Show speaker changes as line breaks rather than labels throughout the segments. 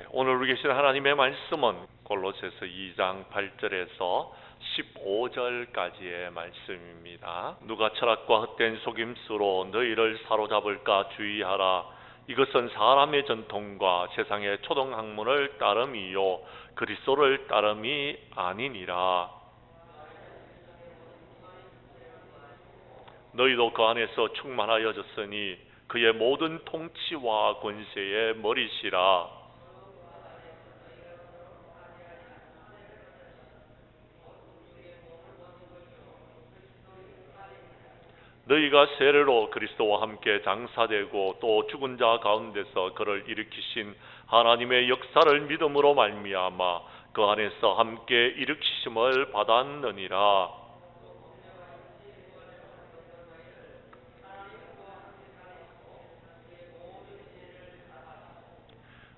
오늘 우리 계신 하나님의 말씀은 골로새서 2장 8절에서 15절까지의 말씀입니다. 누가 철학과 헛된 속임수로 너희를 사로잡을까 주의하라. 이것은 사람의 전통과 세상의 초등학문을 따름이요 그리스도를 따름이 아니니라. 너희도 그 안에서 충만하여졌으니 그의 모든 통치와 권세의 머리시라. 너희가 세례로 그리스도와 함께 장사되고 또 죽은 자 가운데서 그를 일으키신 하나님의 역사를 믿음으로 말미암아 그 안에서 함께 일으키심을 받았느니라.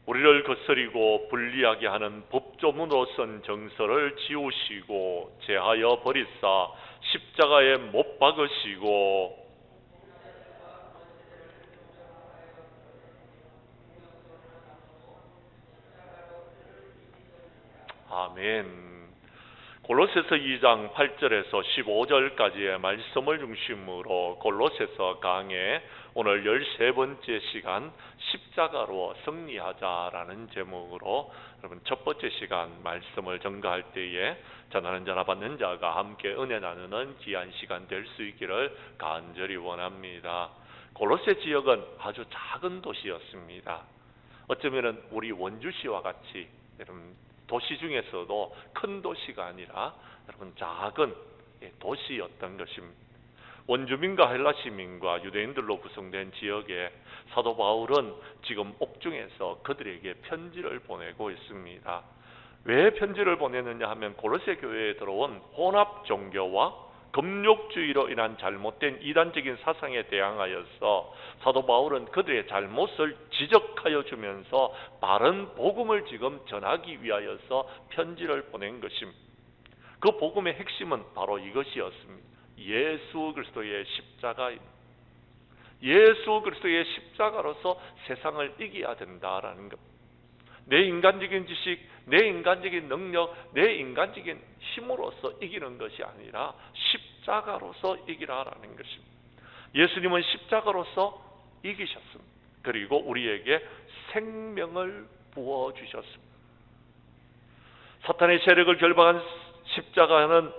우리를 거스리고 불리하게 하는 법조문으로 쓴 정서를 지우시고 제하여 버리사 십자가에 못 박으시고 아멘. 골로새서 2장 8절에서 15절까지의 말씀을 중심으로 골로새서 강의 오늘 13번째 시간 십자가로 승리하자라는 제목으로 여러분 첫 번째 시간 말씀을 전가할 때에 전하는 자나 받는 자가 함께 은혜 나누는 귀한 시간 될 수 있기를 간절히 원합니다. 골로새 지역은 아주 작은 도시였습니다. 어쩌면 우리 원주시와 같이 여러분 도시 중에서도 큰 도시가 아니라 여러분 작은 도시였던 것입니다. 원주민과 헬라 시민과 유대인들로 구성된 지역에 사도 바울은 지금 옥중에서 그들에게 편지를 보내고 있습니다. 왜 편지를 보내느냐 하면 골로새 교회에 들어온 혼합 종교와 금욕주의로 인한 잘못된 이단적인 사상에 대항하여서 사도 바울은 그들의 잘못을 지적하여 주면서 바른 복음을 지금 전하기 위하여서 편지를 보낸 것입니다. 그 복음의 핵심은 바로 이것이었습니다. 예수 그리스도의 십자가입니다. 예수 그리스도의 십자가로서 세상을 이겨야 된다라는 것. 내 인간적인 지식, 내 인간적인 능력, 내 인간적인 힘으로서 이기는 것이 아니라 십자가로서 이기라라는 것입니다. 예수님은 십자가로서 이기셨습니다. 그리고 우리에게 생명을 부어주셨습니다. 사탄의 세력을 결박한 십자가는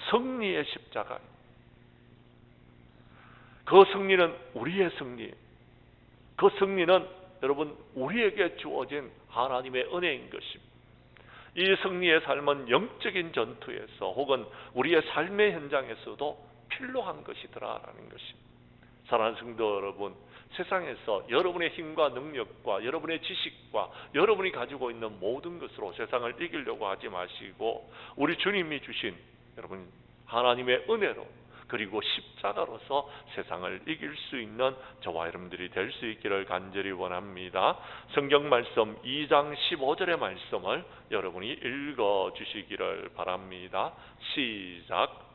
승리의 십자가입니다. 그 승리는 우리의 승리, 그 승리는 여러분 우리에게 주어진 하나님의 은혜인 것입니다. 이 승리의 삶은 영적인 전투에서 혹은 우리의 삶의 현장에서도 필요한 것이더라라는 것입니다. 사랑하는 성도 여러분, 세상에서 여러분의 힘과 능력과 여러분의 지식과 여러분이 가지고 있는 모든 것으로 세상을 이기려고 하지 마시고 우리 주님이 주신 여러분 하나님의 은혜로 그리고 십자가로서 세상을 이길 수 있는 저와 여러분들이 될 수 있기를 간절히 원합니다. 성경 말씀 2장 15절의 말씀을 여러분이 읽어 주시기를 바랍니다. 시작.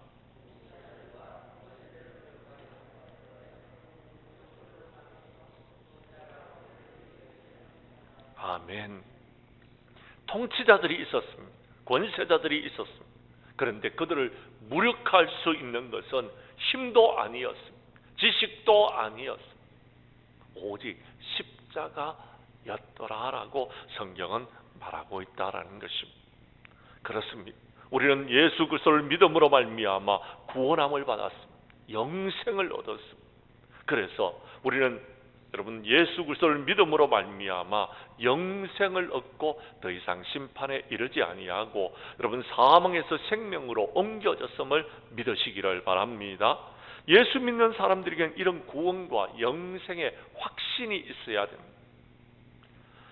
아멘. 통치자들이 있었습니다. 권세자들이 있었습니다. 그런데 그들을 무력할 수 있는 것은 힘도 아니었습니다. 지식도 아니었습니다. 오직 십자가였더라라고 성경은 말하고 있다라는 것입니다. 그렇습니다. 우리는 예수 그리스도를 믿음으로 말미암아 구원함을 받았습니다. 영생을 얻었습니다. 그래서 우리는 여러분 예수 그리스도를 믿음으로 말미암아 영생을 얻고 더 이상 심판에 이르지 아니하고 여러분 사망에서 생명으로 옮겨졌음을 믿으시기를 바랍니다. 예수 믿는 사람들에게는 이런 구원과 영생의 확신이 있어야 됩니다.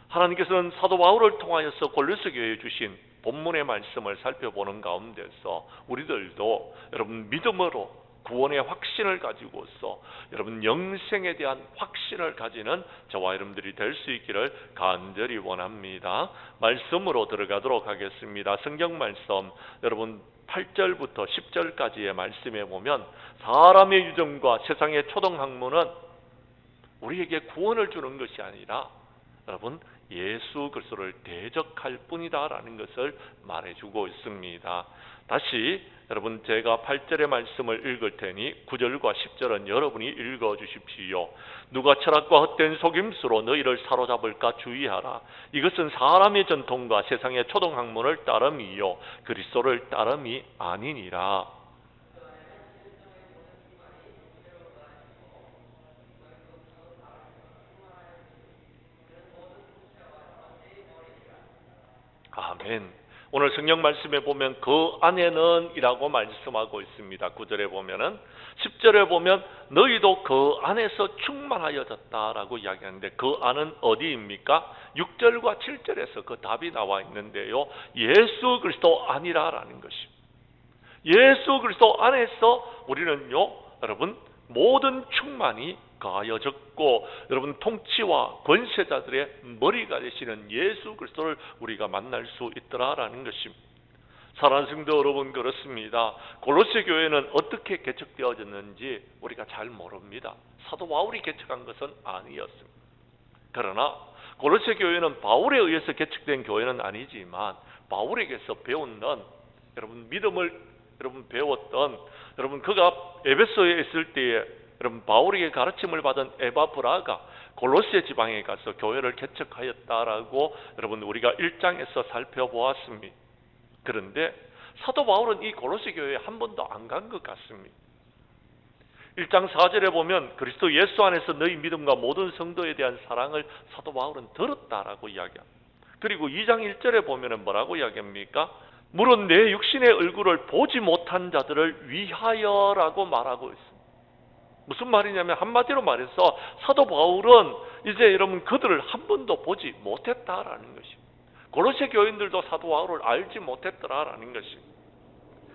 하나님께서는 사도 바울을 통하여서 골로새 교회에 주신 본문의 말씀을 살펴보는 가운데서 우리들도 여러분 믿음으로 구원의 확신을 가지고서 여러분 영생에 대한 확신을 가지는 저와 여러분들이 될 수 있기를 간절히 원합니다. 말씀으로 들어가도록 하겠습니다. 성경 말씀 여러분 8절부터 10절까지의 말씀에 보면 사람의 유전과 세상의 초등학문은 우리에게 구원을 주는 것이 아니라 여러분 예수 그리스도를 대적할 뿐이다라는 것을 말해주고 있습니다. 다시 여러분 제가 8절의 말씀을 읽을 테니 9절과 10절은 여러분이 읽어주십시오. 누가 철학과 헛된 속임수로 너희를 사로잡을까 주의하라. 이것은 사람의 전통과 세상의 초등학문을 따름이요 그리스도를 따름이 아니니라. 아멘. 오늘 성경 말씀에 보면 그 안에는 이라고 말씀하고 있습니다. 9절에 보면은 10절에 보면 너희도 그 안에서 충만하여졌다라고 이야기하는데 그 안은 어디입니까? 6절과 7절에서 그 답이 나와 있는데요. 예수 그리스도 아니라라는 것입니다. 예수 그리스도 안에서 우리는요, 여러분 모든 충만이 가해졌고 여러분 통치와 권세자들의 머리가 되시는 예수 그리스도를 우리가 만날 수 있더라라는 것입니다. 사랑하는 성도 여러분, 그렇습니다. 골로새 교회는 어떻게 개척되어졌는지 우리가 잘 모릅니다. 사도 바울이 개척한 것은 아니었습니다. 그러나 골로새 교회는 바울에 의해서 개척된 교회는 아니지만 바울에게서 배웠던 여러분 믿음을 여러분 배웠던 여러분 그가 에베소에 있을 때에 여러분 바울에게 가르침을 받은 에바브라가 골로새 지방에 가서 교회를 개척하였다라고 여러분 우리가 1장에서 살펴보았습니다. 그런데 사도 바울은 이 골로새 교회에 한 번도 안 간 것 같습니다. 1장 4절에 보면 그리스도 예수 안에서 너희 믿음과 모든 성도에 대한 사랑을 사도 바울은 들었다라고 이야기합니다. 그리고 2장 1절에 보면 뭐라고 이야기합니까? 물론 내 육신의 얼굴을 보지 못한 자들을 위하여라고 말하고 있습니다. 무슨 말이냐면 한마디로 말해서 사도 바울은 이제 여러분 그들을 한 번도 보지 못했다라는 것입니다. 골로새 교인들도 사도 바울을 알지 못했더라라는 것입니다.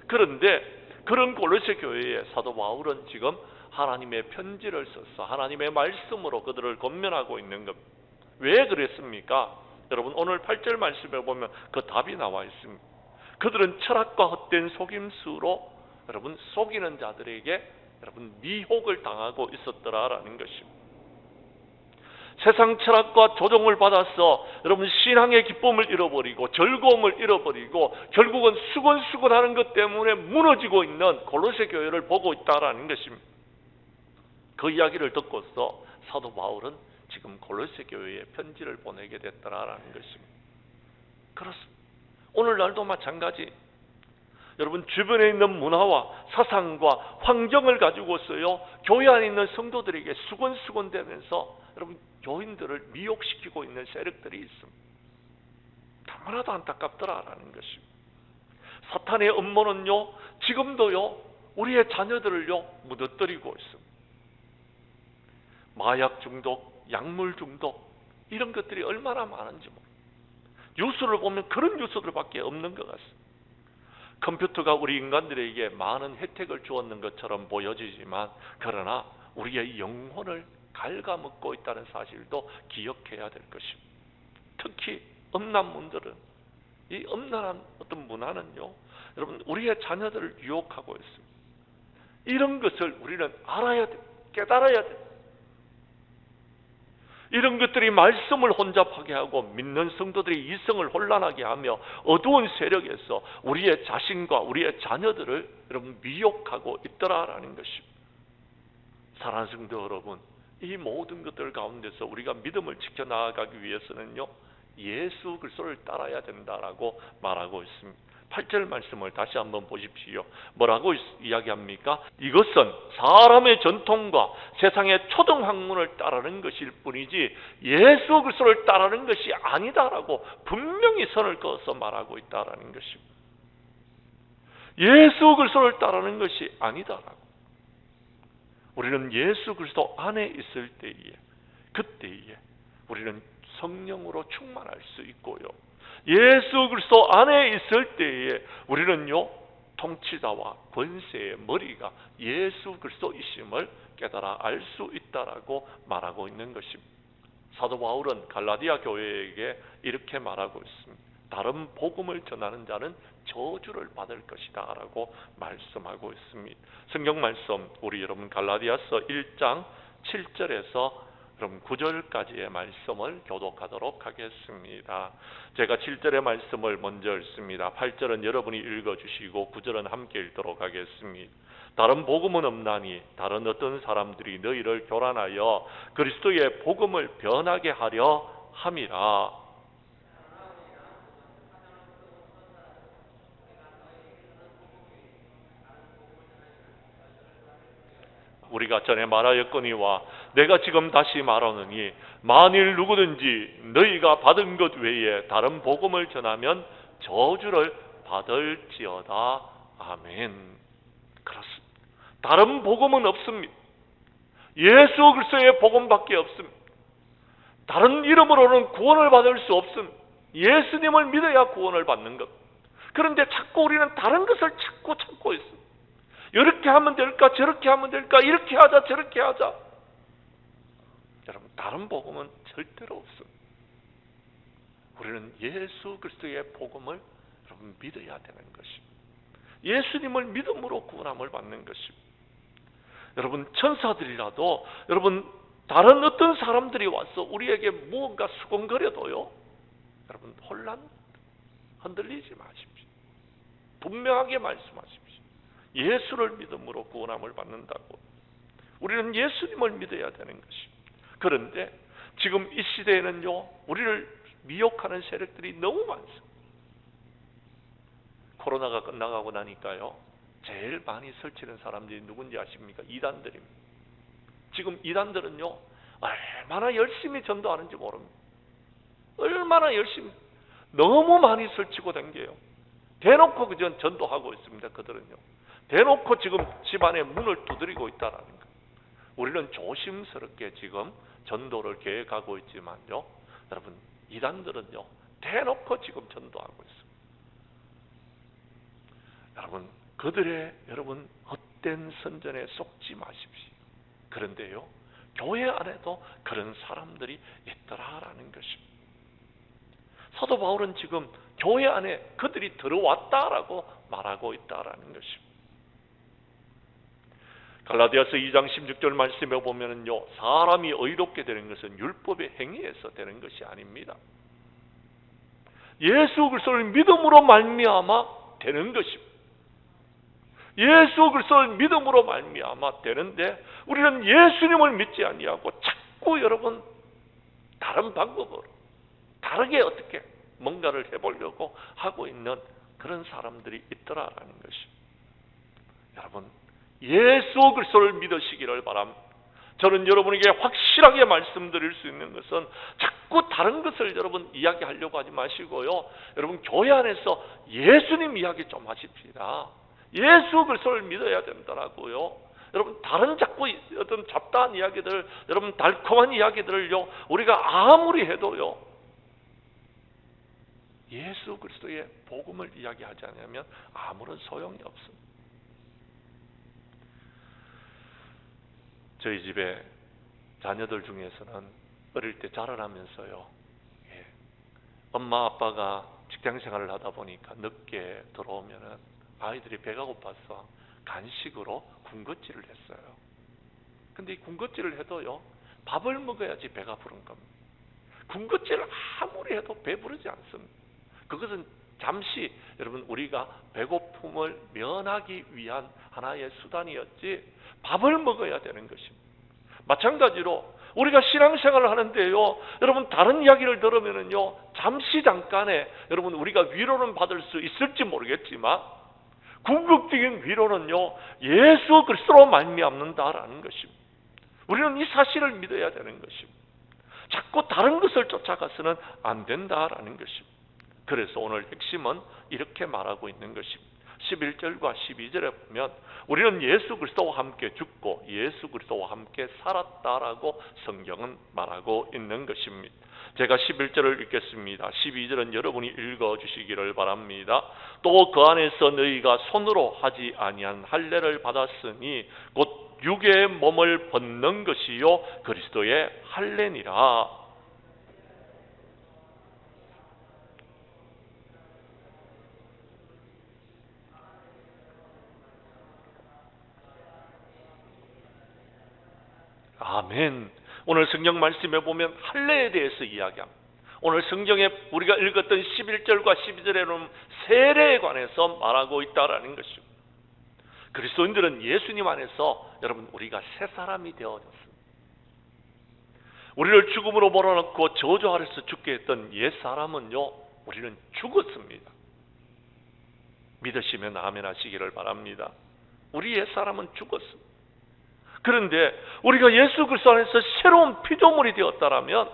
그런데 그런 골로새 교회에 사도 바울은 지금 하나님의 편지를 써서 하나님의 말씀으로 그들을 권면하고 있는 겁니다. 왜 그랬습니까? 여러분 오늘 8절 말씀에 보면 그 답이 나와 있습니다. 그들은 철학과 헛된 속임수로 여러분 속이는 자들에게 여러분 미혹을 당하고 있었더라라는 것입니다. 세상 철학과 조종을 받아서 여러분 신앙의 기쁨을 잃어버리고 즐거움을 잃어버리고 결국은 수근수근하는 것 때문에 무너지고 있는 골로새 교회를 보고 있다라는 것입니다. 그 이야기를 듣고서 사도 바울은 지금 골로새 교회에 편지를 보내게 됐더라라는 것입니다. 그렇습니다. 오늘날도 마찬가지. 여러분 주변에 있는 문화와 사상과 환경을 가지고서요 교회 안에 있는 성도들에게 수근수근대면서 여러분 교인들을 미혹시키고 있는 세력들이 있습니다. 너무나도 안타깝더라라는 것입니다. 사탄의 음모는요 지금도요 우리의 자녀들을요 무너뜨리고 있습니다. 마약 중독, 약물 중독 이런 것들이 얼마나 많은지 모릅니다. 뉴스를 보면 그런 뉴스들밖에 없는 것 같습니다. 컴퓨터가 우리 인간들에게 많은 혜택을 주었는 것처럼 보여지지만 그러나 우리의 영혼을 갉아먹고 있다는 사실도 기억해야 될 것입니다. 특히 음란문들은 이 음란한 어떤 문화는요 여러분 우리의 자녀들을 유혹하고 있습니다. 이런 것을 우리는 알아야 돼, 깨달아야 돼. 이런 것들이 말씀을 혼잡하게 하고 믿는 성도들의 이성을 혼란하게 하며 어두운 세력에서 우리의 자신과 우리의 자녀들을 여러분 미혹하고 있더라라는 것입니다. 사랑하는 성도 여러분, 이 모든 것들 가운데서 우리가 믿음을 지켜나가기 위해서는요 예수 그리스도를 따라야 된다라고 말하고 있습니다. 8절 말씀을 다시 한번 보십시오. 뭐라고 이야기합니까? 이것은 사람의 전통과 세상의 초등학문을 따르는 것일 뿐이지 예수 그리스도를 따르는 것이 아니다라고 분명히 선을 그어서 말하고 있다라는 것입니다. 예수 그리스도를 따르는 것이 아니다라고. 우리는 예수 그리스도 안에 있을 때에 그때에 우리는 성령으로 충만할 수 있고요. 예수 그리스도 안에 있을 때에 우리는요 통치자와 권세의 머리가 예수 그리스도이심을 깨달아 알 수 있다라고 말하고 있는 것입니다. 사도 바울은 갈라디아 교회에게 이렇게 말하고 있습니다. 다른 복음을 전하는 자는 저주를 받을 것이다 라고 말씀하고 있습니다. 성경 말씀 우리 여러분 갈라디아서 1장 7절에서 그럼 9절까지의 말씀을 교독하도록 하겠습니다. 제가 7절의 말씀을 먼저 읽습니다. 8절은 여러분이 읽어주시고 9절은 함께 읽도록 하겠습니다. 다른 복음은 없나니 다른 어떤 사람들이 너희를 교란하여 그리스도의 복음을 변하게 하려 함이라. 우리가 전에 말하였거니와 내가 지금 다시 말하느니 만일 누구든지 너희가 받은 것 외에 다른 복음을 전하면 저주를 받을지어다. 아멘. 그렇습니다. 다른 복음은 없습니다. 예수 그리스도의 복음밖에 없습니다. 다른 이름으로는 구원을 받을 수 없습니다. 예수님을 믿어야 구원을 받는 것. 그런데 자꾸 우리는 다른 것을 찾고 있습니다. 이렇게 하면 될까? 저렇게 하면 될까? 이렇게 하자 저렇게 하자. 여러분, 다른 복음은 절대로 없습니다. 우리는 예수 그리스도의 복음을 여러분 믿어야 되는 것입니다. 예수님을 믿음으로 구원함을 받는 것입니다. 여러분, 천사들이라도 여러분 다른 어떤 사람들이 와서 우리에게 무언가 수군거려도요, 여러분 흔들리지 마십시오. 분명하게 말씀하십시오. 예수를 믿음으로 구원함을 받는다고. 우리는 예수님을 믿어야 되는 것입니다. 그런데 지금 이 시대에는요, 우리를 미혹하는 세력들이 너무 많습니다. 코로나가 끝나가고 나니까요, 제일 많이 설치는 사람들이 누군지 아십니까? 이단들입니다. 지금 이단들은요, 얼마나 열심히 전도하는지 모릅니다. 얼마나 열심히, 너무 많이 설치고 다녀요. 대놓고 그저 전도하고 있습니다. 그들은요, 대놓고 지금 집안의 문을 두드리고 있다라는 것. 우리는 조심스럽게 지금 전도를 계획하고 있지만요, 여러분 이단들은요 대놓고 지금 전도하고 있습니다. 여러분, 그들의 여러분 헛된 선전에 속지 마십시오. 그런데요, 교회 안에도 그런 사람들이 있더라라는 것입니다. 사도 바울은 지금 교회 안에 그들이 들어왔다라고 말하고 있다라는 것입니다. 갈라디아서 2장 16절 말씀에 보면은요, 사람이 의롭게 되는 것은 율법의 행위에서 되는 것이 아닙니다. 예수 그리스도를 믿음으로 말미암아 되는 것입니다. 예수 그리스도를 믿음으로 말미암아 되는데, 우리는 예수님을 믿지 아니하고 자꾸 여러분 다른 방법으로 다르게 어떻게 뭔가를 해보려고 하고 있는 그런 사람들이 있더라라는 것입니다. 여러분, 예수 그리스도를 믿으시기를 바랍니다. 저는 여러분에게 확실하게 말씀드릴 수 있는 것은 자꾸 다른 것을 여러분 이야기하려고 하지 마시고요, 여러분 교회 안에서 예수님 이야기 좀 하십시다. 예수 그리스도를 믿어야 된다라고요. 여러분, 다른 자꾸 어떤 잡다한 이야기들, 여러분 달콤한 이야기들을요, 우리가 아무리 해도요, 예수 그리스도의 복음을 이야기하지 않으면 아무런 소용이 없습니다. 저희 집에 자녀들 중에서는 어릴 때 자라나면서요, 엄마 아빠가 직장 생활을 하다 보니까 늦게 들어오면은 아이들이 배가 고파서 간식으로 군것질을 했어요. 근데 이 군것질을 해도요, 밥을 먹어야지 배가 부른 겁니다. 군것질을 아무리 해도 배부르지 않습니다. 그것은 잠시 여러분 우리가 배고픔을 면하기 위한 하나의 수단이었지, 밥을 먹어야 되는 것입니다. 마찬가지로 우리가 신앙생활을 하는데요, 여러분 다른 이야기를 들으면은요, 잠깐에 여러분 우리가 위로는 받을 수 있을지 모르겠지만 궁극적인 위로는요, 예수 그리스도로 말미암는다라는 것입니다. 우리는 이 사실을 믿어야 되는 것입니다. 자꾸 다른 것을 쫓아가서는 안 된다라는 것입니다. 그래서 오늘 핵심은 이렇게 말하고 있는 것입니다. 11절과 12절에 보면 우리는 예수 그리스도와 함께 죽고 예수 그리스도와 함께 살았다라고 성경은 말하고 있는 것입니다. 제가 11절을 읽겠습니다. 12절은 여러분이 읽어주시기를 바랍니다. 또 그 안에서 너희가 손으로 하지 아니한 할례를 받았으니 곧 육의 몸을 벗는 것이요 그리스도의 할례니라. 아멘. 오늘 성경 말씀에 보면 할례에 대해서 이야기합니다. 오늘 성경에 우리가 읽었던 11절과 12절에는 세례에 관해서 말하고 있다라는 것입니다. 그리스도인들은 예수님 안에서 여러분 우리가 새 사람이 되어졌습니다. 우리를 죽음으로 몰아넣고 저주 아래서 죽게 했던 옛 사람은요, 우리는 죽었습니다. 믿으시면 아멘 하시기를 바랍니다. 우리 옛 사람은 죽었습니다. 그런데 우리가 예수 그리스도 안에서 새로운 피조물이 되었다라면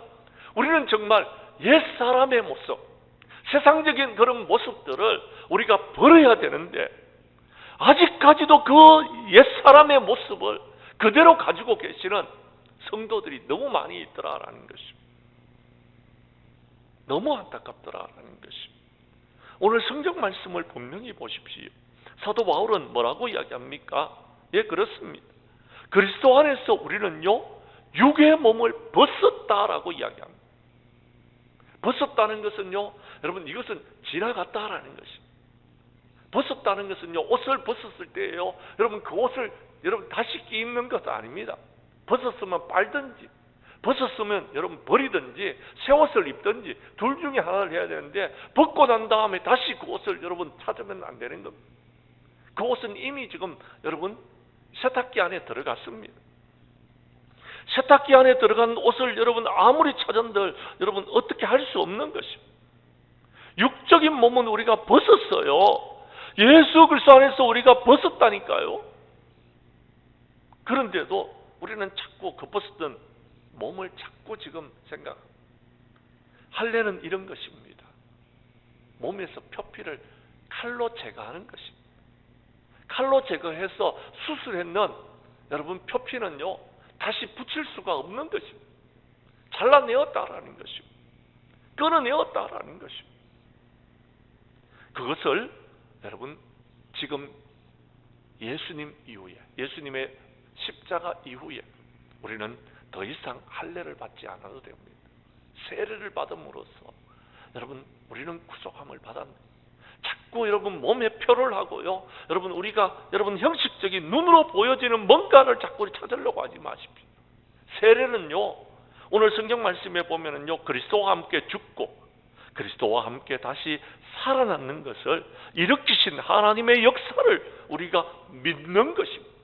우리는 정말 옛 사람의 모습, 세상적인 그런 모습들을 우리가 버려야 되는데 아직까지도 그 옛 사람의 모습을 그대로 가지고 계시는 성도들이 너무 많이 있더라라는 것입니다. 너무 안타깝더라라는 것입니다. 오늘 성경 말씀을 분명히 보십시오. 사도 바울은 뭐라고 이야기합니까? 예, 그렇습니다. 그리스도 안에서 우리는요, 육의 몸을 벗었다라고 이야기합니다. 벗었다는 것은요, 여러분 이것은 지나갔다라는 것입니다. 벗었다는 것은요, 옷을 벗었을 때예요, 여러분 그 옷을 여러분 다시 입는 것도 아닙니다. 벗었으면 빨든지, 벗었으면 여러분 버리든지, 새 옷을 입든지 둘 중에 하나를 해야 되는데, 벗고 난 다음에 다시 그 옷을 여러분 찾으면 안 되는 겁니다. 그 옷은 이미 지금 여러분 세탁기 안에 들어갔습니다. 세탁기 안에 들어간 옷을 여러분 아무리 찾은들 여러분 어떻게 할 수 없는 것입니다. 육적인 몸은 우리가 벗었어요. 예수 그리스도 안에서 우리가 벗었다니까요. 그런데도 우리는 자꾸 그 벗었던 몸을 자꾸 지금 생각합니다. 할례는 이런 것입니다. 몸에서 표피를 칼로 제거하는 것입니다. 칼로 제거해서 수술했는 여러분 표피는요, 다시 붙일 수가 없는 것입니다. 잘라내었다라는 것입니다. 끊어내었다라는 것입니다. 그것을 여러분 지금 예수님 이후에, 예수님의 십자가 이후에 우리는 더 이상 할례를 받지 않아도 됩니다. 세례를 받음으로써 여러분 우리는 구속함을 받았습니다. 자꾸 여러분 몸에 표를 하고요, 여러분 우리가 여러분 형식적인 눈으로 보여지는 뭔가를 자꾸 찾으려고 하지 마십시오. 세례는요, 오늘 성경 말씀에 보면은요, 그리스도와 함께 죽고 그리스도와 함께 다시 살아나는 것을 일으키신 하나님의 역사를 우리가 믿는 것입니다.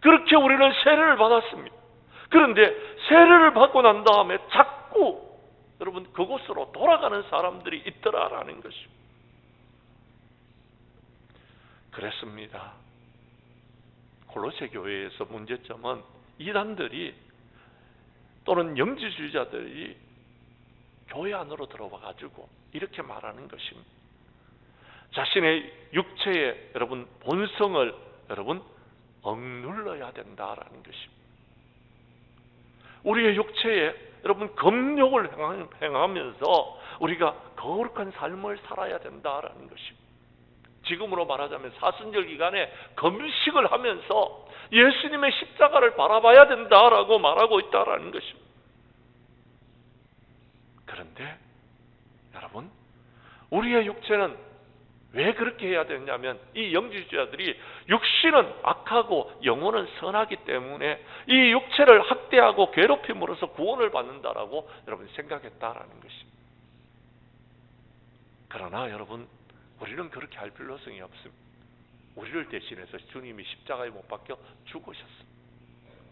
그렇게 우리는 세례를 받았습니다. 그런데 세례를 받고 난 다음에 자꾸 여러분 그곳으로 돌아가는 사람들이 있더라라는 것입니다. 그랬습니다. 골로새 교회에서 문제점은 이단들이 또는 영지주의자들이 교회 안으로 들어와 가지고 이렇게 말하는 것입니다. 자신의 육체의 여러분 본성을 여러분 억눌러야 된다라는 것입니다. 우리의 육체에 여러분 금욕을 행하면서 우리가 거룩한 삶을 살아야 된다라는 것입니다. 지금으로 말하자면 사순절 기간에 금식을 하면서 예수님의 십자가를 바라봐야 된다라고 말하고 있다라는 것입니다. 그런데 여러분, 우리의 육체는 왜 그렇게 해야 되냐면 이 영지주의자들이 육신은 악하고 영혼은 선하기 때문에 이 육체를 학대하고 괴롭힘으로써 구원을 받는다라고 여러분 생각했다라는 것입니다. 그러나 여러분, 우리는 그렇게 할 필요성이 없습니다. 우리를 대신해서 주님이 십자가에 못 박혀 죽으셨습니다.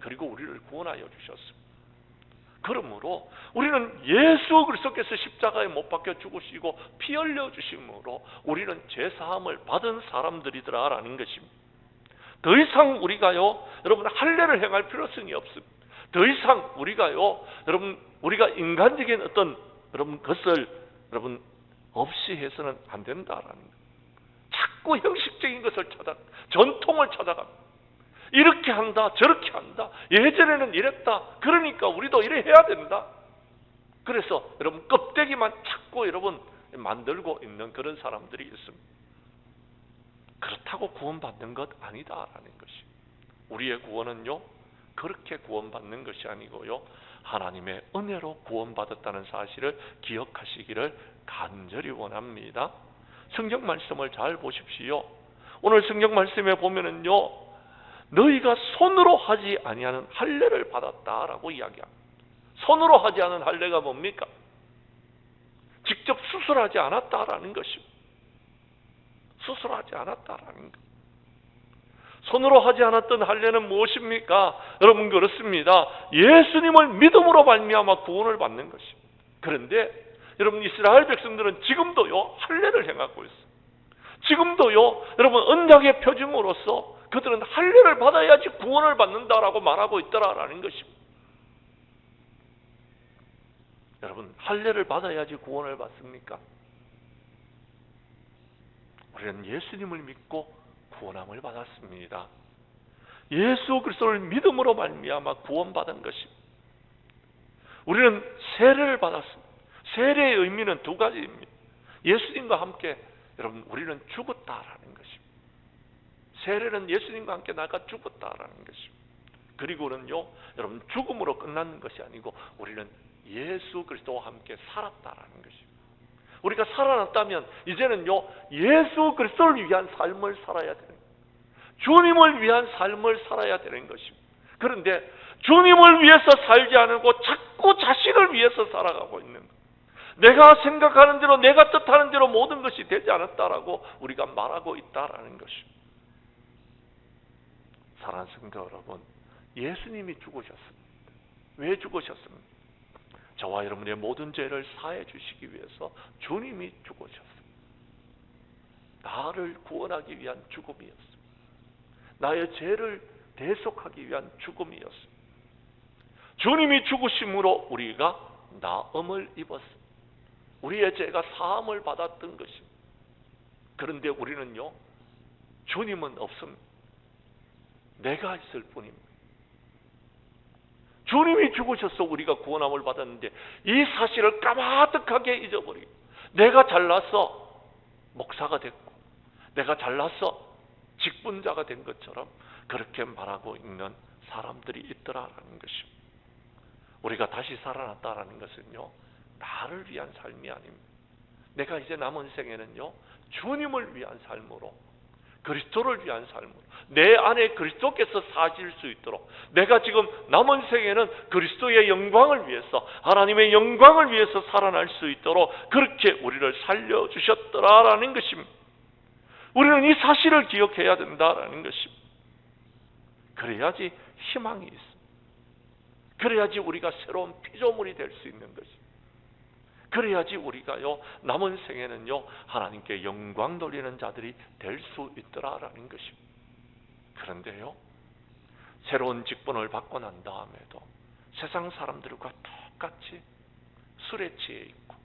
그리고 우리를 구원하여 주셨습니다. 그러므로 우리는 예수 그리스도께서 십자가에 못 박혀 죽으시고 피 흘려 주심으로 우리는 죄사함을 받은 사람들이더라라는 것입니다. 더 이상 우리가요, 여러분 할례를 행할 필요성이 없습니다. 더 이상 우리가요, 여러분 우리가 인간적인 어떤 여러분 것을 여러분 없이 해서는 안 된다라는 거예요. 자꾸 형식적인 것을 찾아, 전통을 찾아갑니다. 이렇게 한다, 저렇게 한다, 예전에는 이랬다, 그러니까 우리도 이래 해야 된다. 그래서 여러분 껍데기만 자꾸 여러분 만들고 있는 그런 사람들이 있습니다. 그렇다고 구원받는 것 아니다라는 것이. 우리의 구원은요, 그렇게 구원받는 것이 아니고요, 하나님의 은혜로 구원받았다는 사실을 기억하시기를 간절히 원합니다. 성경 말씀을 잘 보십시오. 오늘 성경 말씀에 보면은요, 너희가 손으로 하지 아니하는 할례를 받았다라고 이야기합니다. 손으로 하지 않은 할례가 뭡니까? 직접 수술하지 않았다라는 것입니다. 수술하지 않았다라는 것. 손으로 하지 않았던 할례는 무엇입니까? 여러분, 그렇습니다. 예수님을 믿음으로 말미암아 구원을 받는 것입니다. 그런데 여러분, 이스라엘 백성들은 지금도요 할례를 행하고 있어요. 지금도요 여러분, 언약의 표징으로서 그들은 할례를 받아야지 구원을 받는다라고 말하고 있더라라는 것입니다. 여러분, 할례를 받아야지 구원을 받습니까? 우리는 예수님을 믿고 구원함을 받았습니다. 예수 그리스도를 믿음으로 말미암아 구원받은 것입니다. 우리는 세례를 받았습니다. 세례의 의미는 두 가지입니다. 예수님과 함께 여러분, 우리는 죽었다라는 것입니다. 세례는 예수님과 함께 나가 죽었다라는 것입니다. 그리고는요 여러분, 죽음으로 끝나는 것이 아니고 우리는 예수 그리스도와 함께 살았다라는 것입니다. 우리가 살아났다면 이제는요 예수 그리스도를 위한 삶을 살아야 되는 거예요. 주님을 위한 삶을 살아야 되는 것입니다. 그런데 주님을 위해서 살지 않고 자꾸 자신을 위해서 살아가고 있는 거예요. 내가 생각하는 대로, 내가 뜻하는 대로 모든 것이 되지 않았다라고 우리가 말하고 있다라는 것입니다. 사랑하는 성도 여러분, 예수님이 죽으셨습니다. 왜 죽으셨습니까? 저와 여러분의 모든 죄를 사해 주시기 위해서 주님이 죽으셨습니다. 나를 구원하기 위한 죽음이었습니다. 나의 죄를 대속하기 위한 죽음이었습니다. 주님이 죽으심으로 우리가 나음을 입었습니다. 우리의 죄가 사함을 받았던 것입니다. 그런데 우리는요 주님은 없습니다. 내가 있을 뿐입니다. 주님이 죽으셔서 우리가 구원함을 받았는데 이 사실을 까마득하게 잊어버리고 내가 잘나서 목사가 됐고 내가 잘나서 직분자가 된 것처럼 그렇게 말하고 있는 사람들이 있더라라는 것입니다. 우리가 다시 살아났다라는 것은요 나를 위한 삶이 아닙니다. 내가 이제 남은 생에는요 주님을 위한 삶으로, 그리스도를 위한 삶으로, 내 안에 그리스도께서 사실 수 있도록, 내가 지금 남은 생에는 그리스도의 영광을 위해서, 하나님의 영광을 위해서 살아날 수 있도록 그렇게 우리를 살려주셨더라라는 것입니다. 우리는 이 사실을 기억해야 된다라는 것입니다. 그래야지 희망이 있습니다. 그래야지 우리가 새로운 피조물이 될 수 있는 것입니다. 그래야지 우리가요 남은 생에는요 하나님께 영광 돌리는 자들이 될 수 있더라라는 것입니다. 그런데요 새로운 직분을 받고 난 다음에도 세상 사람들과 똑같이 술에 취해 있고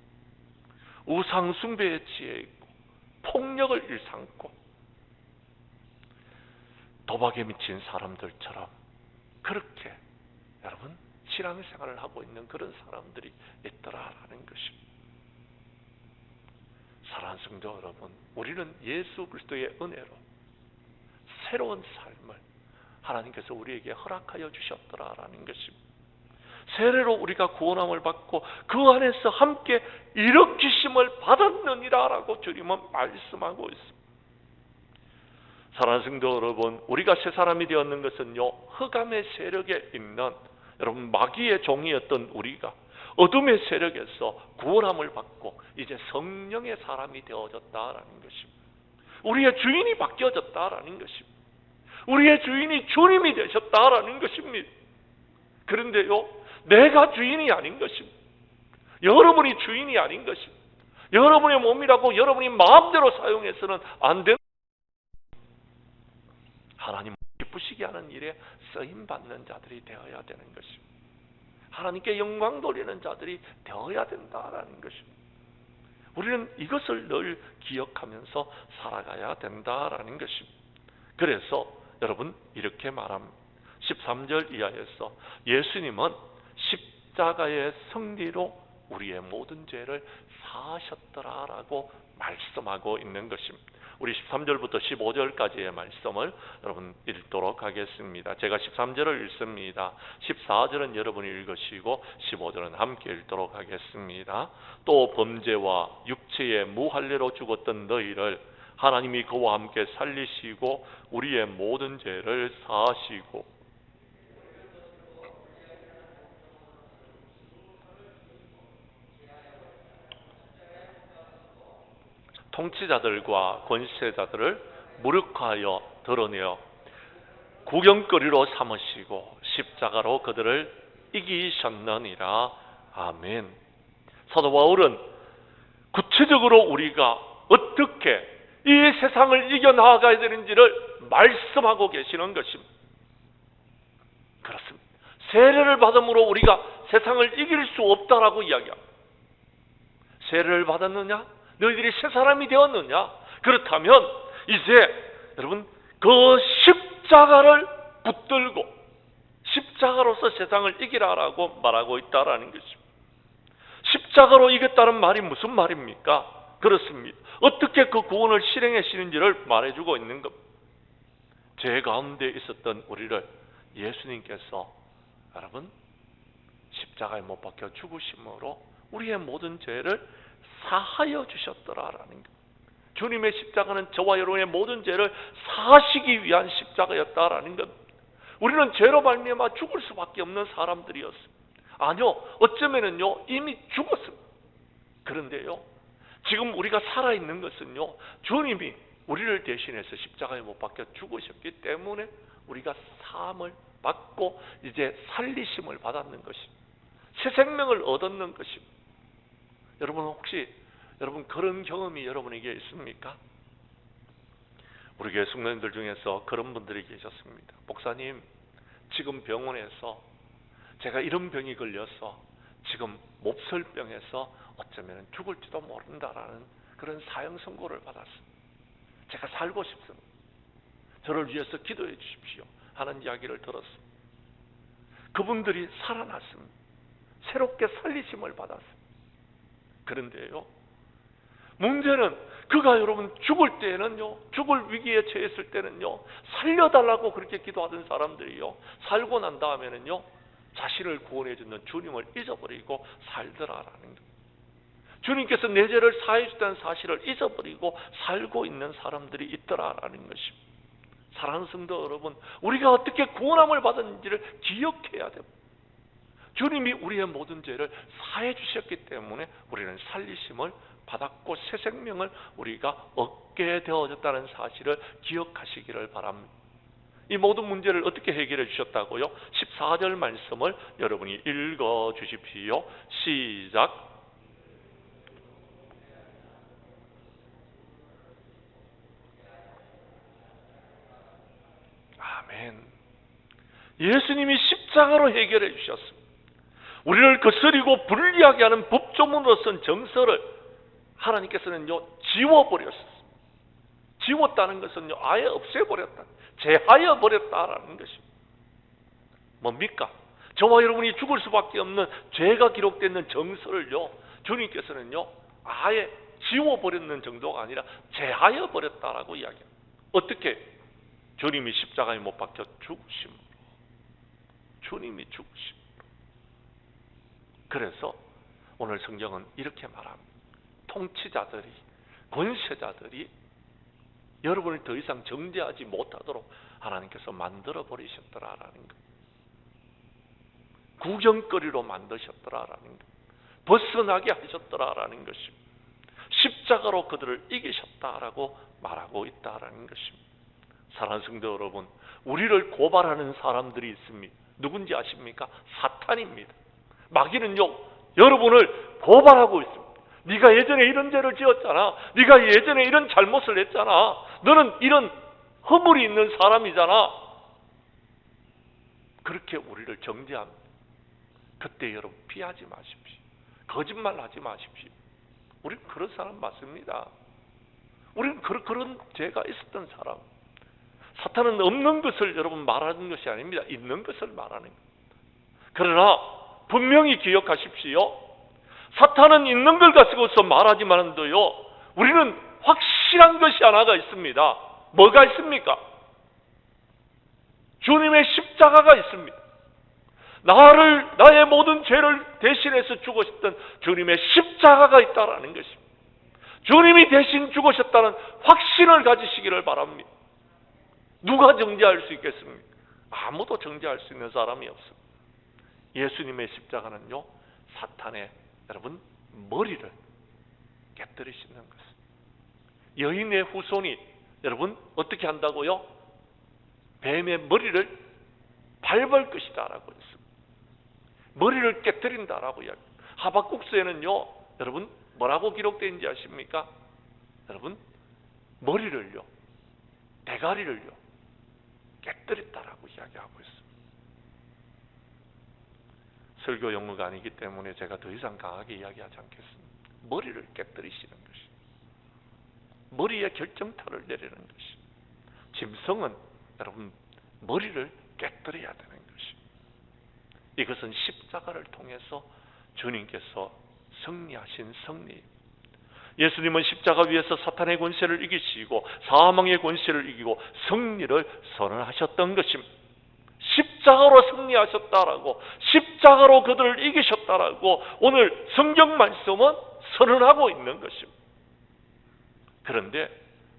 우상 숭배에 취해 있고 폭력을 일삼고 도박에 미친 사람들처럼 그렇게 여러분 신앙생활을 하고 있는 그런 사람들이 있더라라는 것입니다. 사랑하는 성도 여러분, 우리는 예수 그리스도의 은혜로 새로운 삶을 하나님께서 우리에게 허락하여 주셨더라라는 것입니다. 세례로 우리가 구원함을 받고 그 안에서 함께 일으키심을 받았느니라라고 주님은 말씀하고 있습니다. 사랑하는 성도 여러분, 우리가 새 사람이 되었는 것은요 흑암의 세력에 있는 여러분 마귀의 종이었던 우리가 어둠의 세력에서 구원함을 받고 이제 성령의 사람이 되어졌다라는 것입니다. 우리의 주인이 바뀌어졌다라는 것입니다. 우리의 주인이 주님이 되셨다라는 것입니다. 그런데요 내가 주인이 아닌 것입니다. 여러분이 주인이 아닌 것입니다. 여러분의 몸이라고 여러분이 마음대로 사용해서는 안 되는, 하나님 기쁘시게 하는 일에 쓰임받는 자들이 되어야 되는 것입니다. 하나님께 영광 돌리는 자들이 되어야 된다라는 것입니다. 우리는 이것을 늘 기억하면서 살아가야 된다라는 것입니다. 그래서 여러분 이렇게 말합니다. 13절 이하에서 예수님은 십자가의 승리로 우리의 모든 죄를 사하셨더라라고 말씀하고 있는 것입니다. 우리 13절부터 15절까지의 말씀을 여러분 읽도록 하겠습니다. 제가 13절을 읽습니다. 14절은 여러분이 읽으시고 15절은 함께 읽도록 하겠습니다. 또 범죄와 육체의 무할례로 죽었던 너희를 하나님이 그와 함께 살리시고 우리의 모든 죄를 사하시고 통치자들과 권세자들을 무력화하여 드러내어 구경거리로 삼으시고 십자가로 그들을 이기셨느니라. 아멘. 사도 바울은 구체적으로 우리가 어떻게 이 세상을 이겨나가야 되는지를 말씀하고 계시는 것입니다. 그렇습니다. 세례를 받음으로 우리가 세상을 이길 수 없다라고 이야기합니다. 세례를 받았느냐? 너희들이 새 사람이 되었느냐? 그렇다면 이제 여러분 그 십자가를 붙들고 십자가로서 세상을 이기라라고 말하고 있다라는 것입니다. 십자가로 이겼다는 말이 무슨 말입니까? 그렇습니다. 어떻게 그 구원을 실행하시는지를 말해주고 있는 겁니다. 죄 가운데 있었던 우리를 예수님께서 여러분 십자가에 못 박혀 죽으심으로 우리의 모든 죄를 사하여 주셨더라라는 것. 주님의 십자가는 저와 여러분의 모든 죄를 사하시기 위한 십자가였다라는 것. 우리는 죄로 말미암아 죽을 수밖에 없는 사람들이었습니다. 아니요, 어쩌면은요 이미 죽었습니다. 그런데요 지금 우리가 살아있는 것은요 주님이 우리를 대신해서 십자가에 못 박혀 죽으셨기 때문에 우리가 사함을 받고 이제 살리심을 받았는 것입니다. 새 생명을 얻었는 것입니다. 여러분 혹시 여러분 그런 경험이 여러분에게 있습니까? 우리 교회 성도님들 중에서 그런 분들이 계셨습니다. 목사님, 지금 병원에서 제가 이런 병이 걸려서 지금 몹설병에서 어쩌면 죽을지도 모른다라는 그런 사형 선고를 받았습니다. 제가 살고 싶습니다. 저를 위해서 기도해 주십시오 하는 이야기를 들었습니다. 그분들이 살아났습니다. 새롭게 살리심을 받았습니다. 그런데요 문제는 그가 여러분 죽을 때는요 죽을 위기에 처했을 때는요 살려달라고 그렇게 기도하던 사람들이요 살고 난 다음에는요 자신을 구원해 주는 주님을 잊어버리고 살더라라는 것. 주님께서 내 죄를 사해 주다는 사실을 잊어버리고 살고 있는 사람들이 있더라라는 것입니다. 사랑하는 성도 여러분, 우리가 어떻게 구원함을 받았는지를 기억해야 됩니다. 주님이 우리의 모든 죄를 사해 주셨기 때문에 우리는 살리심을 받았고 새 생명을 우리가 얻게 되어졌다는 사실을 기억하시기를 바랍니다. 이 모든 문제를 어떻게 해결해 주셨다고요? 14절 말씀을 여러분이 읽어 주십시오. 시작. 아멘. 예수님이 십자가로 해결해 주셨습니다. 우리를 거스리고 불리하게 하는 법조문으로 쓴 정서를 하나님께서는요 지워버렸습니다. 지웠다는 것은요 아예 없애버렸다, 제하여 버렸다라는 것입니다. 뭡니까? 저와 여러분이 죽을 수밖에 없는 죄가 기록되어 있는 정서를요 주님께서는요 아예 지워버렸는 정도가 아니라 제하여 버렸다라고 이야기합니다. 어떻게? 주님이 십자가에 못 박혀 죽으심으로, 주님이 죽으심으로. 그래서 오늘 성경은 이렇게 말합니다. 통치자들이, 권세자들이 여러분을 더 이상 정죄하지 못하도록 하나님께서 만들어 버리셨더라라는 것. 구경거리로 만드셨더라라는 것. 벗어나게 하셨더라라는 것입니다. 십자가로 그들을 이기셨다라고 말하고 있다라는 것입니다. 사랑하는 성도 여러분, 우리를 고발하는 사람들이 있습니다. 누군지 아십니까? 사탄입니다. 마귀는요 여러분을 고발하고 있습니다. 네가 예전에 이런 죄를 지었잖아. 네가 예전에 이런 잘못을 했잖아. 너는 이런 허물이 있는 사람이잖아. 그렇게 우리를 정죄합니다. 그때 여러분 피하지 마십시오. 거짓말하지 마십시오. 우리는 그런 사람 맞습니다. 우리는 그런 죄가 있었던 사람. 사탄은 없는 것을 여러분 말하는 것이 아닙니다. 있는 것을 말하는 겁니다. 그러나 분명히 기억하십시오. 사탄은 있는 걸 가지고서 말하지만도요 우리는 확실한 것이 하나가 있습니다. 뭐가 있습니까? 주님의 십자가가 있습니다. 나의 모든 죄를 대신해서 죽으셨던 주님의 십자가가 있다라는 것입니다. 주님이 대신 죽으셨다는 확신을 가지시기를 바랍니다. 누가 정죄할 수 있겠습니까? 아무도 정죄할 수 있는 사람이 없습니다. 예수님의 십자가는요, 사탄의 여러분 머리를 깨뜨리시는 것입니다. 여인의 후손이 여러분 어떻게 한다고요? 뱀의 머리를 밟을 것이다 라고 했습니다. 머리를 깨뜨린다라고 이야기합니다. 하박국서에는요, 여러분 뭐라고 기록되어 있는지 아십니까? 여러분 머리를요, 대가리를요 깨뜨렸다라고 이야기하고 있습니다. 설교 용어가 아니기 때문에 제가 더 이상 강하게 이야기하지 않겠습니다. 머리를 깨뜨리시는 것이, 머리에 결정타를 내리는 것이, 짐승은 여러분 머리를 깨뜨려야 되는 것이, 이것은 십자가를 통해서 주님께서 승리하신 승리. 예수님은 십자가 위에서 사탄의 권세를 이기시고 사망의 권세를 이기고 승리를 선언하셨던 것입니다. 십자가로 승리하셨다라고, 십자가로 그들을 이기셨다라고 오늘 성경 말씀은 선언하고 있는 것입니다. 그런데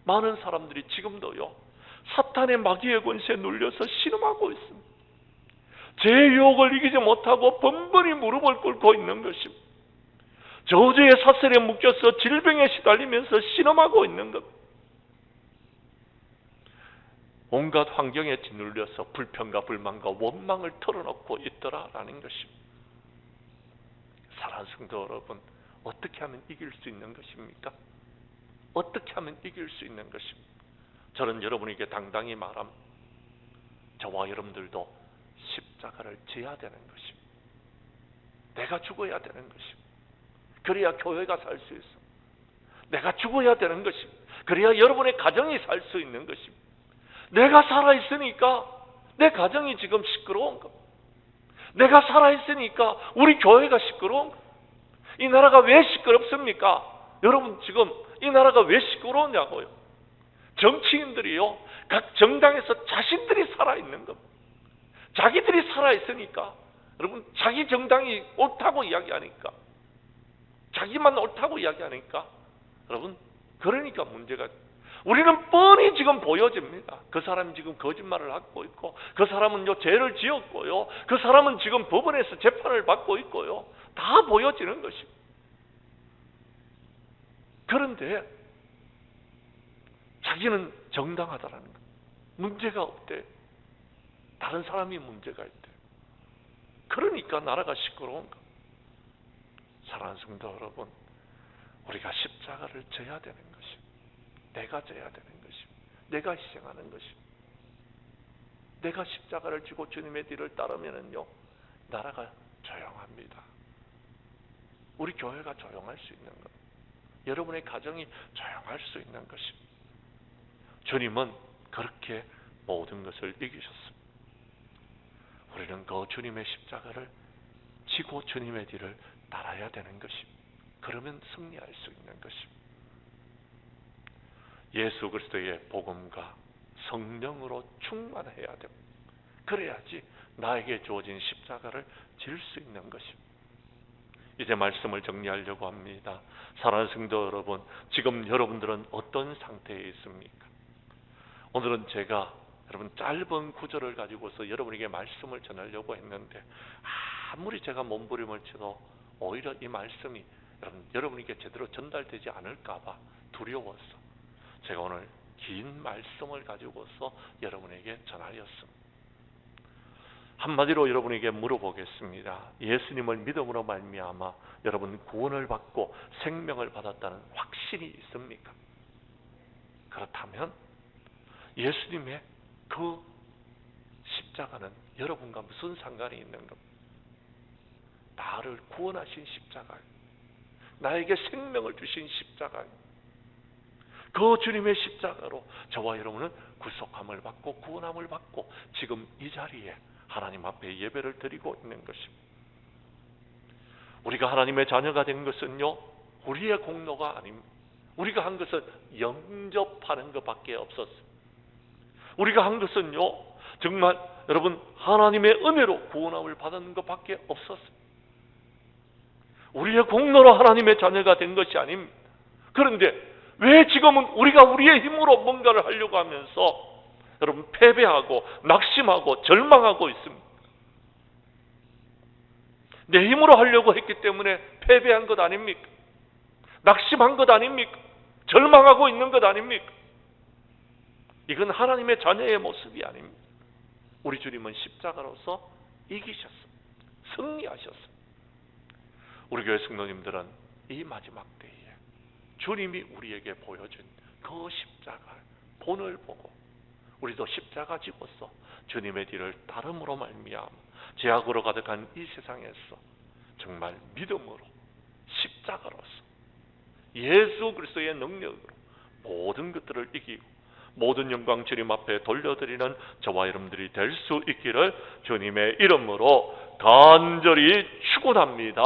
많은 사람들이 지금도요, 사탄의 마귀의 권세에 눌려서 신음하고 있습니다. 제 유혹을 이기지 못하고 번번이 무릎을 꿇고 있는 것입니다. 저주의 사슬에 묶여서 질병에 시달리면서 신음하고 있는 것. 온갖 환경에 짓눌려서 불평과 불만과 원망을 털어놓고 있더라라는 것입니다. 사랑하는 성도 여러분, 어떻게 하면 이길 수 있는 것입니까? 어떻게 하면 이길 수 있는 것입니까? 저는 여러분에게 당당히 말합니다. 저와 여러분들도 십자가를 져야 되는 것입니다. 내가 죽어야 되는 것입니다. 그래야 교회가 살 수 있습니다. 내가 죽어야 되는 것입니다. 그래야 여러분의 가정이 살 수 있는 것입니다. 내가 살아있으니까 내 가정이 지금 시끄러운 것, 내가 살아있으니까 우리 교회가 시끄러운 것. 이 나라가 왜 시끄럽습니까? 여러분 지금 이 나라가 왜 시끄러우냐고요? 정치인들이요, 각 정당에서 자신들이 살아있는 것, 자기들이 살아있으니까, 여러분 자기 정당이 옳다고 이야기하니까, 자기만 옳다고 이야기하니까, 여러분 그러니까 문제가, 우리는 뻔히 지금 보여집니다. 그 사람이 지금 거짓말을 하고 있고, 그 사람은요 죄를 지었고요, 그 사람은 지금 법원에서 재판을 받고 있고요, 다 보여지는 것입니다. 그런데 자기는 정당하다라는 것, 문제가 없대. 다른 사람이 문제가 있대. 그러니까 나라가 시끄러운 것. 사랑하는 성도 여러분, 우리가 십자가를 져야 되는 것입니다. 내가 져야 되는 것입니다. 내가 희생하는 것입니다. 내가 십자가를 지고 주님의 뒤를 따르면은요, 나라가 조용합니다. 우리 교회가 조용할 수 있는 것, 여러분의 가정이 조용할 수 있는 것입니다. 주님은 그렇게 모든 것을 이기셨습니다. 우리는 그 주님의 십자가를 지고 주님의 뒤를 따라야 되는 것입니다. 그러면 승리할 수 있는 것입니다. 예수 그리스도의 복음과 성령으로 충만해야 됩니다. 그래야지 나에게 주어진 십자가를 질 수 있는 것입니다. 이제 말씀을 정리하려고 합니다. 사랑하는 성도 여러분, 지금 여러분들은 어떤 상태에 있습니까? 오늘은 제가 여러분 짧은 구절을 가지고서 여러분에게 말씀을 전하려고 했는데, 아무리 제가 몸부림을 쳐도 오히려 이 말씀이 여러분에게 제대로 전달되지 않을까 봐 두려워서 제가 오늘 긴 말씀을 가지고서 여러분에게 전하였습니다. 한마디로 여러분에게 물어보겠습니다. 예수님을 믿음으로 말미암아 여러분 구원을 받고 생명을 받았다는 확신이 있습니까? 그렇다면 예수님의 그 십자가는 여러분과 무슨 상관이 있는 겁니까? 나를 구원하신 십자가예요. 나에게 생명을 주신 십자가예요. 그 주님의 십자가로 저와 여러분은 구속함을 받고 구원함을 받고 지금 이 자리에 하나님 앞에 예배를 드리고 있는 것입니다. 우리가 하나님의 자녀가 된 것은요, 우리의 공로가 아닙니다. 우리가 한 것은 영접하는 것밖에 없었습니다. 우리가 한 것은요, 정말 여러분 하나님의 은혜로 구원함을 받는 것밖에 없었습니다. 우리의 공로로 하나님의 자녀가 된 것이 아닙니다. 그런데 왜 지금은 우리가 우리의 힘으로 뭔가를 하려고 하면서 여러분 패배하고 낙심하고 절망하고 있습니다. 내 힘으로 하려고 했기 때문에 패배한 것 아닙니까? 낙심한 것 아닙니까? 절망하고 있는 것 아닙니까? 이건 하나님의 자녀의 모습이 아닙니다. 우리 주님은 십자가로서 이기셨습니다. 승리하셨습니다. 우리 교회 성도님들은 이 마지막 때에 주님이 우리에게 보여준 그 십자가 본을 보고 우리도 십자가 지고서 주님의 뒤를 따름으로 말미암아 죄악으로 가득한 이 세상에서 정말 믿음으로 십자가로서 예수 그리스도의 능력으로 모든 것들을 이기고 모든 영광 주님 앞에 돌려드리는 저와 여러분들이 될 수 있기를 주님의 이름으로 간절히 축원합니다.